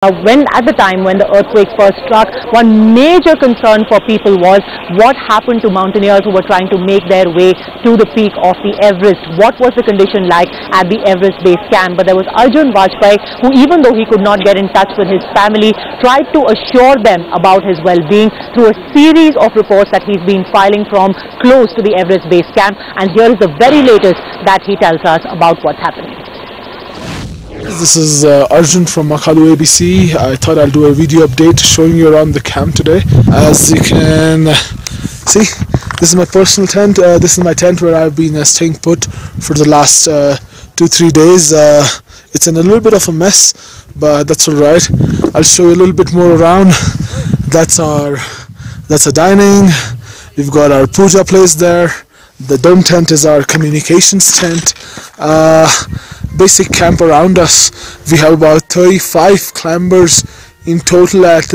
When at the time when the earthquake first struck, one major concern for people was what happened to mountaineers who were trying to make their way to the peak of the Everest. What was the condition like at the Everest Base camp? But there was Arjun Vajpai, who, even though he could not get in touch with his family, tried to assure them about his well-being through a series of reports that he's been filing from close to the Everest Base camp. And here is the very latest that he tells us about what's happening. This is Arjun from Makalu ABC. I thought I'll do a video update showing you around the camp today. As you can see, this is my personal tent. This is my tent where I've been staying put for the last 2-3 days. It's in a little bit of a mess, but that's alright. I'll show you a little bit more around. That's a dining. We've got our puja place there. The dome tent is our communications tent. Basic camp around us. We have about 35 climbers in total at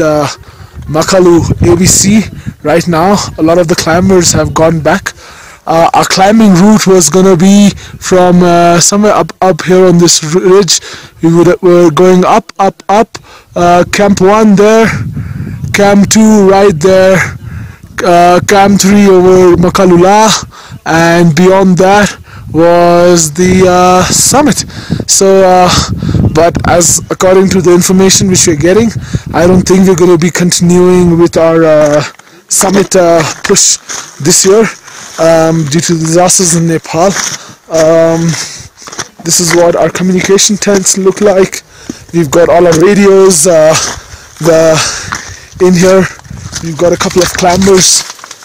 Makalu ABC right now. A lot of the climbers have gone back. Our climbing route was gonna be from somewhere up here on this ridge. We're going up. Camp 1 there, Camp 2 right there, Camp 3 over Makalula, and beyond that was the summit. So but as according to the information which we're getting, I don't think we're going to be continuing with our summit push this year due to the disasters in Nepal. This is what our communication tents look like. We've got all our radios in here. We've got a couple of climbers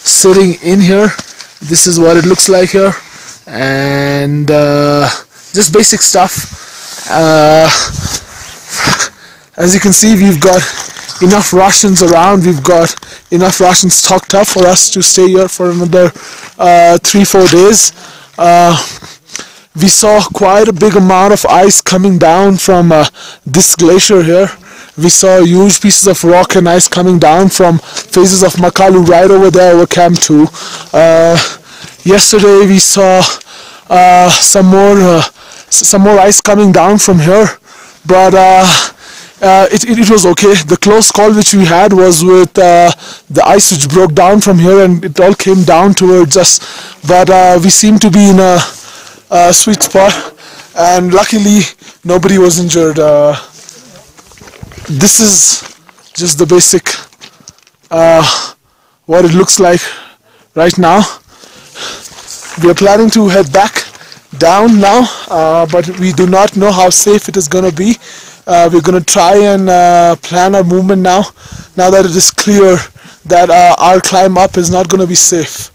sitting in here. This is what it looks like here. And just basic stuff. As you can see, we've got enough rations around. We've got enough rations stocked up for us to stay here for another 3-4 days. We saw quite a big amount of ice coming down from this glacier here. We saw huge pieces of rock and ice coming down from faces of Makalu right over there over Camp 2. Yesterday we saw some more ice coming down from here, but it was okay. The close call which we had was with the ice which broke down from here, and it all came down towards us. But we seem to be in a sweet spot, and luckily nobody was injured. This is just the basic what it looks like right now. We are planning to head back down now, but we do not know how safe it is going to be. We're going to try and plan our movement now that it is clear that our climb up is not going to be safe.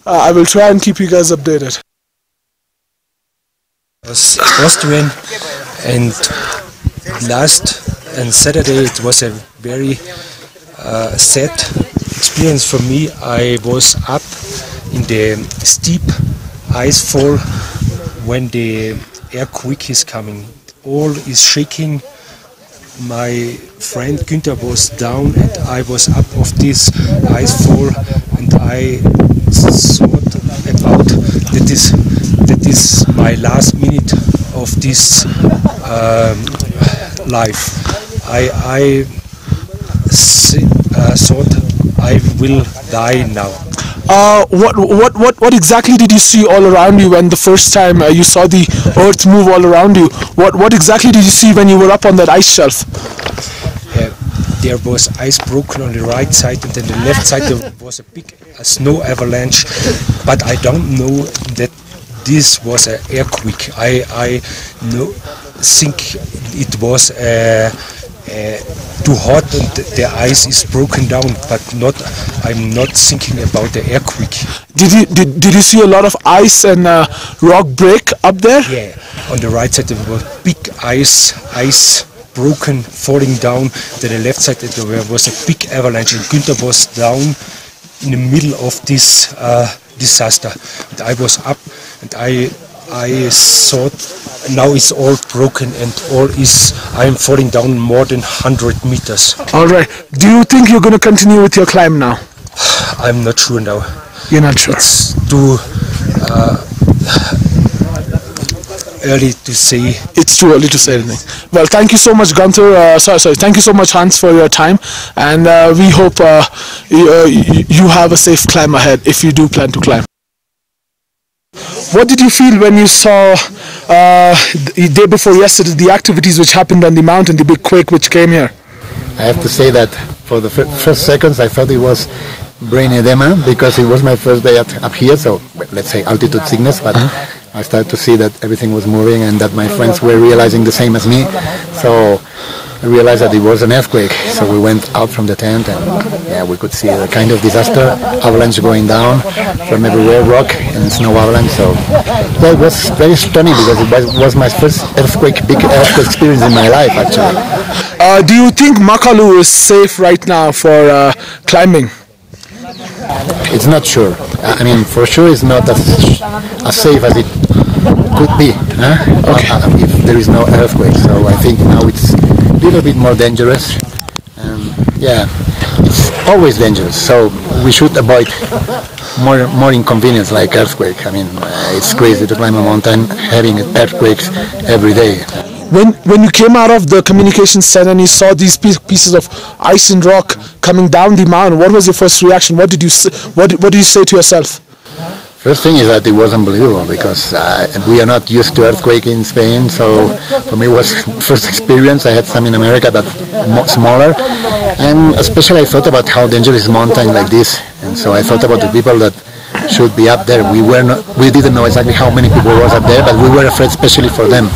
I will try and keep you guys updated. I was Austrian, and last and Saturday it was a very sad experience for me. I was up in the steep ice fall when the earthquake is coming. All is shaking. My friend Günther was down and I was up of this ice fall, and I thought about that is my last minute of this life. I thought I will die now. What exactly did you see all around you when the first time you saw the earth move all around you? What exactly did you see when you were up on that ice shelf? There was ice broken on the right side, and on the left side there was a big snow avalanche. But I don't know that this was an earthquake. I think it was too hot and the ice is broken down, but I'm not thinking about the earthquake. Did you see a lot of ice and rock break up there? Yeah, on the right side there was big ice broken, falling down. To the left side there was a big avalanche, and Günther was down in the middle of this disaster. And I was up, and I thought now it's all broken and I'm falling down more than 100 meters. Alright, do you think you're going to continue with your climb now? I'm not sure now. You're not sure? It's too early to say. It's too early to say anything. Well, thank you so much, Gunther. Thank you so much, Hans, for your time. And we hope you have a safe climb ahead if you do plan to climb. What did you feel when you saw the day before yesterday the activities which happened on the mountain, the big quake which came here? I have to say that for the first seconds I thought it was brain edema because it was my first day up here, so let's say altitude sickness, but I started to see that everything was moving and that my friends were realizing the same as me, so I realized that it was an earthquake. So we went out from the tent and yeah, we could see a kind of disaster, avalanche going down from everywhere, rock and snow avalanche. So yeah, it was very stunning because it was my first big earthquake experience in my life actually. Do you think Makalu is safe right now for climbing? It's not sure. I mean, for sure it's not as safe as it could be if there is no earthquake. So I think now it's a little bit more dangerous. Yeah, it's always dangerous. So we should avoid more inconvenience like earthquake. I mean, it's crazy to climb a mountain having earthquakes every day. When you came out of the communication center and you saw these pieces of ice and rock coming down the mountain, what was your first reaction? What did you say to yourself? First thing is that it was unbelievable because we are not used to earthquake in Spain, so for me it was first experience. I had some in America but smaller, and especially I thought about how dangerous is a mountain like this, and so I thought about the people that should be up there. We didn't know exactly how many people was up there, but we were afraid especially for them.